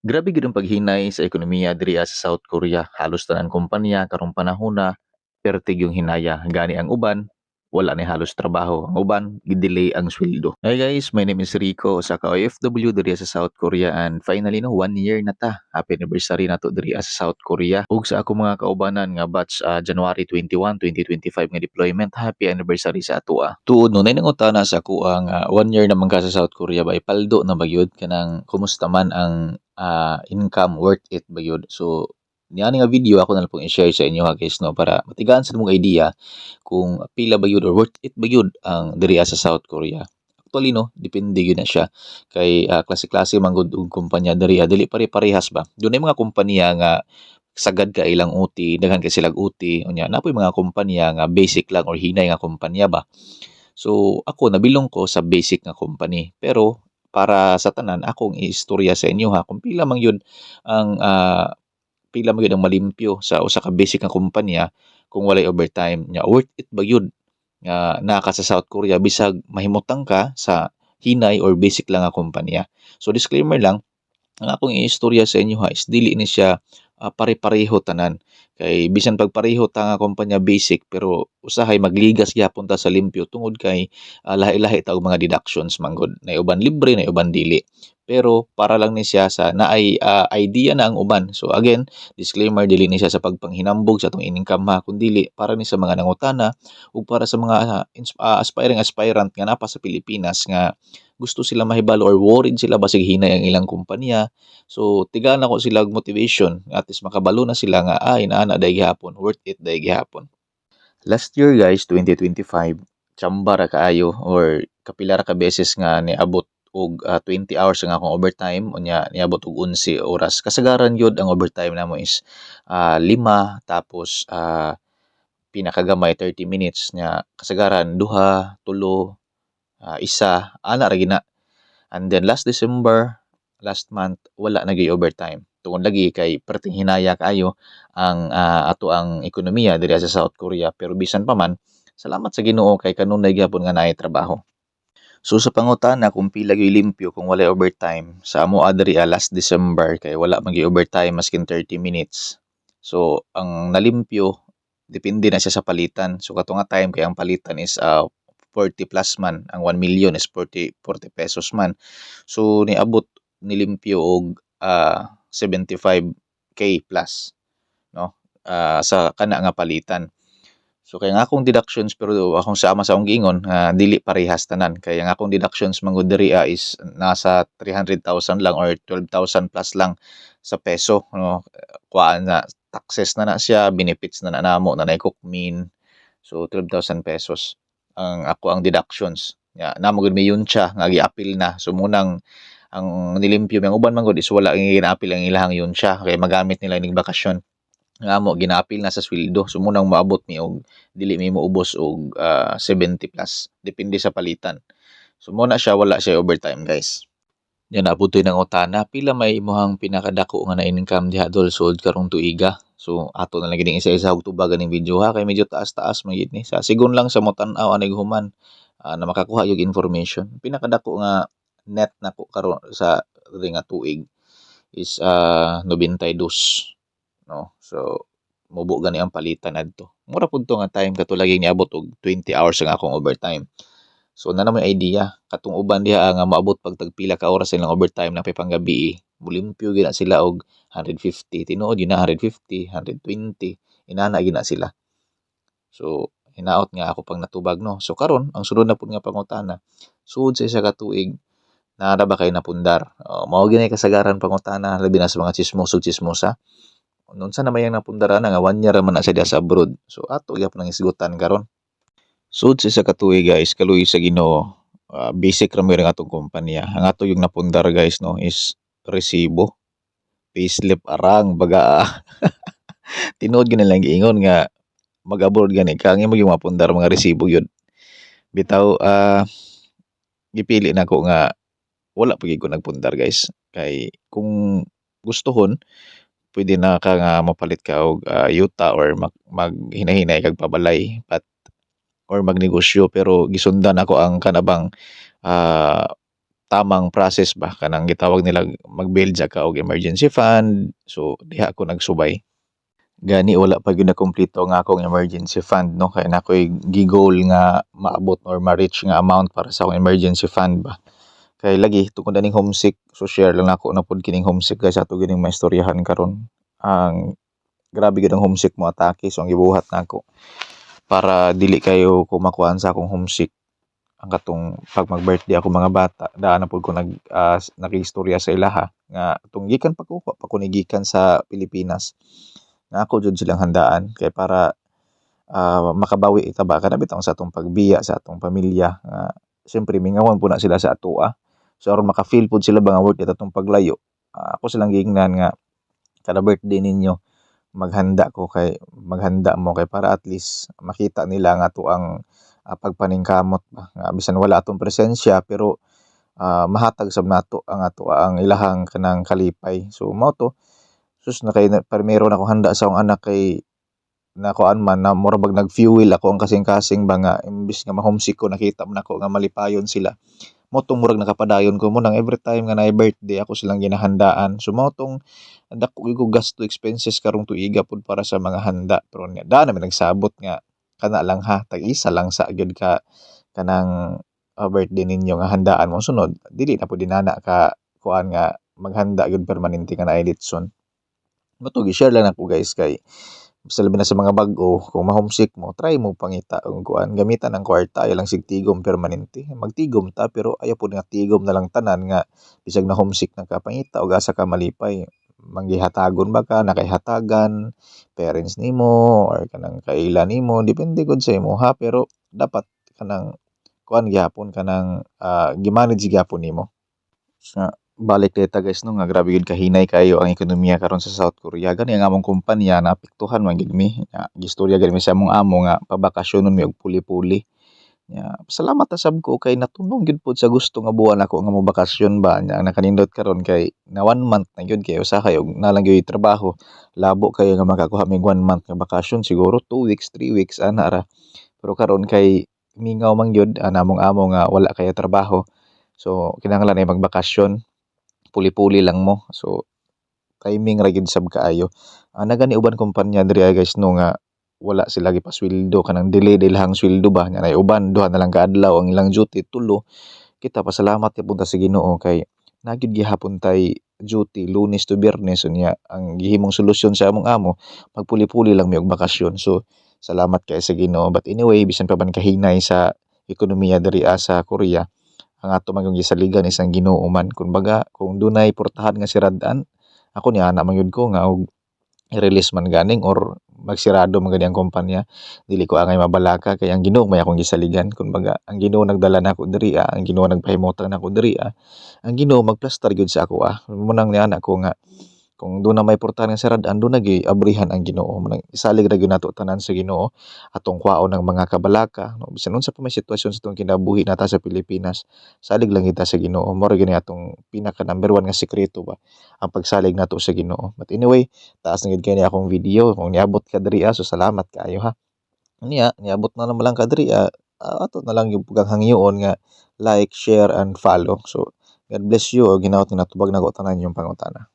Grabe gid ang paghinay sa ekonomiya diri sa South Korea. Halos tanan kumpanya karong panahona pertig yung hinaya. Gani ang uban, wala ni halos trabaho. Ang uban, gidelay ang sweldo. Hi guys, my name is Rico, usa ka OFW diri sa South Korea and finally no 1 year na ta. Happy anniversary nato diri sa South Korea. Ug sa ako mga kaubanan nga batch January 21, 2025 nga deployment, happy anniversary sa ato. Tuod no, nay nangutana sa ako ang 1 year naman ka sa South Korea ba paldo na bagyod kanang kumusta man ang income worth it bagyod. So niani nga video ako na lang pong i-share sa inyo ha guys no para matigaan sa mong idea kung pila ba yun or worth it ba yun ang diri sa South Korea. Actually no, depende yun na siya kay klase-klase man gud og kumpanya diri dili pare-parehas ba. Dunay mga kumpanya nga sagad ka ilang OT, daghan kay silag OT unya napoy mga kumpanya nga basic lang or hinay nga kumpanya ba. So ako nabilong ko sa basic nga company pero para sa tanan akong iistorya sa inyo ha kung pila man yun ang pila mo gyud ang malimpyo sa usa ka basic nga kumpanya kung walay overtime nya worth it ba gyud nga naa ka sa South Korea bisag mahimutang ka sa hinay or basic lang nga kumpanya. So disclaimer lang, ang akong iistorya sa inyo ha is dili ni siya pare-pareho tanan. Kay bisan pag pareho ta nga kumpanya basic pero usahay magligas gyapon ta sa limpyo tungod kay lahi-lahi ta og mga deductions manggod. Nay uban libre, nay uban dili. Pero para lang ni siya sa naay idea na ang uban. So again, disclaimer dili ni siya sa pagpanghinambog sa atong income ha kundi para ni sa mga nangutana ug para sa mga aspiring aspirant nga napa sa Pilipinas nga gusto sila mahibalo or worried sila basig hinay ang ilang kumpanya. So tigaan ako sila og motivation at least makabalo na sila nga inaana day gihapon, worth it day gihapon. Last year guys, 2025, tsamba ra kaayo or kapila ra ka beses nga niabot og 20 hours nga akong overtime unya niabot og 11 oras. Kasagaran yun ang overtime namo is 5 tapos pinakagamay 30 minutes nya kasagaran duha, tulo, isa ana ra gina. And then last December, last month, wala na gyud overtime. Tungod lagi kay perting hinaya kaayo ang ato ang ekonomiya diri sa South Korea pero bisan pa man, salamat sa Ginoo kay kanunay gyapon nga naay trabaho. So sa pangutana kung pila gyud limpyo kung walay overtime, sa amo diri last December kay wala man gyud overtime maskin 30 minutes. So ang nalimpyo depende na siya sa palitan. So kato nga time kay ang palitan is 40 plus man, ang 1 million is 40 pesos man. So niabot nilimpyo og 75k plus no sa kana nga palitan. So kay ang akong deductions pero akong sama sa akong giingon dili parehas tanan kay ang akong deductions mangod diri is nasa 300,000 lang or 12,000 plus lang sa peso no. Kuan na taxes na siya, benefits na namo na naikukmin. So 12,000 pesos ang ako ang deductions. Namo gud may yuncha nga gi-appeal na. So munang ang nilimpyo ang uban man gud is wala gina-appeal ang ilahang yuncha kay magamit nila ning bakasyon. Nga mo gina-appeal na sa sweldo. So munang maabot mi og dili mi moubos og 70 plus depende sa palitan. So muna siya wala siya overtime guys. Yan nabutoy ng utana pila may imong pinakadako nga na income diha dol sud karong tuiga. So ato na lang gid isa-isa og tubagan ning video ha kay medyo taas-taas man gid ni. Sa sigon lang sa motan-aw anig human na makakuha yung information. Pinakadako nga net nako karon sa nga tuig is 92 no. So mubo gani ang palitan adto. Mura pud to nga time kato lagi niabot og 20 hours ang akong overtime. So na naman idea katong uban diha nga moabot pag tagpila ka oras silang overtime na panggabi mulimpyo gina sila og 150 tinuod yun na 150 120 inana gina sila. So hinaot nga ako pang natubag no. So karon ang sunod na pud nga pangutana sud sa isa ka tuig naara ba kay napundar? Mao gini kasagaran pangutana labi na sa mga chismosa. Unsa na may napundara na nga 1 year man na siya sa abroad. So ato gyapon ang isgutan karon. Sud sa isa ka tuig guys kaluoy sa Ginoo. Basic ra mi ring atong kumpanya. Ang ato yung napundar guys no is resibo, payslip arang baga. Tinuod gid lang giingon nga mag-abroad gani kang imo yung mapundar mga resibo yun. Bitaw gipili na ko nga wala pa gid ko nagpundar guys. Kay kung gustohon pwede na ka nga mapalit ka og yuta or maghinahinay kag pabalay or magnegosyo pero gisundan ako ang kanabang tamang process ba kanang gitawag nila mag-build ka og emergency fund. So diha ako nagsubay. Gani wala pa gyud nakumpleto nga akong emergency fund no kay nakoy gi-goal nga maabot or ma-reach nga amount para sa akong emergency fund ba. Kay lagi tungod aning homesick, so share lang nako na pod kining homesick guys ato gining maistoryahan karon. Ang grabe gyud ang homesick mo atake, so ang gibuhat nako para dili kayo ko makuhaan sa akong homesick ang katong pag mag-birthday ako mga bata daan na pud ko nakiistorya sa ilaha nga tong gikan pa ko gikan sa Pilipinas nga ako jud silang handaan kay para makabawi ita ba kana bitaw sa atong pagbiya sa atong pamilya nga siyempre mingawon po na sila sa atoa. So aron maka-feel pud sila ba nga worth it atong paglayo, ako silang giingnan nga kada birthday ninyo maghanda mo kay para at least makita nila nga ato ang pagpaningkamot ba nga bisan wala atong presensya pero mahatag sab nato ang ilahang kanang kalipay. So mao to sus na kay primero na akong handa sa akong anak kay nakuan man na mura bag nag-fuel ako ang kasing-kasing ba nga imbis nga ma-homesick ko nakita man ako nga malipayon sila. Mao tong murag nakapadayon ko mo nang every time nga naay birthday ako silang ginahandaan. So mao tong dako ko gasto expenses karong tuiga pud para sa mga handa pero daan naman nagsabot nga kana lang ha tag-isa lang sa gyud ka kanang birthday ninyo nga handaan mo sunod dili na pud dinana ka kuan nga maghanda gyud permanente nga naay litson. Mao to gi-share lang nako guys kay sa labi na sa mga bag-o kung ma-homesick mo try mo pangita og kuan gamitan ang kwarta ayaw lang sig tigom permanente. Magtigom ta pero ayaw pud nga tigom na lang tanan nga bisag na homesick na ka pangita og asa ka malipay. Manggihatagon ba ka nakaihatagan parents nimo or kanang kaila nimo depende gud sa imo ha pero dapat kanang kuan gyapon kanang gi-manage gyapon nimo. Sa balik data guys no nga grabe gid kahinay kayo ang ekonomiya karon sa South Korea. Gani ang among kumpanya naapektuhan man gid mi. Gistorya gid mi sa among amo nga pabakasyonon mi og puli-puli. Salamat ta sab ko kay natunong gid pod sa gusto nga buwan ako nga mobakasyon ba nya nakanindot karon kay na 1 month na gyud kay usa kay og nalang gyud trabaho. Labo kayo nga makakuha mig 1 month nga bakasyon siguro 2 weeks, 3 weeks ana ra. Pero karon kay mingaw man gyud namong amo nga wala kay trabaho. So kinahanglan ay magbakasyon puli-puli lang mo. So timing ra gid sab kaayo. Nagani uban kumpanya diri guys no nga wala sila gipasweldo kanang delay ilahang sweldo ba nya uban duha na lang ka adlaw ang ilang duty tulo. Kita pasalamat gyud ta sa Ginoo kay nagyud gihapon tay duty Lunes to Biyernes unya ang gihimong solusyon sa among amo magpuli-puli lang mi og bakasyon. So salamat kay sa Ginoo but anyway bisan pa man kahinay sa ekonomiya diri sa Korea ang ato man yung gisaligan isang Ginoo man kumbaga kung dunay portahan nga sirad-an ako ni ana man gyud ko nga og i-release man ganing or magsirado man gani ang kumpanya dili ko angay mabalaka kay ang Ginoo may akong gisaligan kumbaga ang Ginoo nagdala nako diri ang Ginoo nagpahimutan nako diri ang Ginoo magplastar gyud sa ako mo nang ni ana ko nga kung doon na may portahan nga sirad-an doon nag-abrihan ang Ginoo manang isalig ra gyud nato tanan sa Ginoo atong kwaon ng mga kabalaka no bisan unsa pa may sitwasyon sa atong kinabuhi nata sa Pilipinas salig lang kita sa Ginoo mao ra gyud atong pinaka number 1 nga sekreto ba ang pagsalig nato sa Ginoo. But anyway taas na gyud kay ni akong video kung niabot ka diri so salamat kaayo ha unya niabot na naman lang ka diri ato na lang yung paghangyoon nga like share and follow. So God bless you og hinaut nga natubag nako tanan yung pangutana.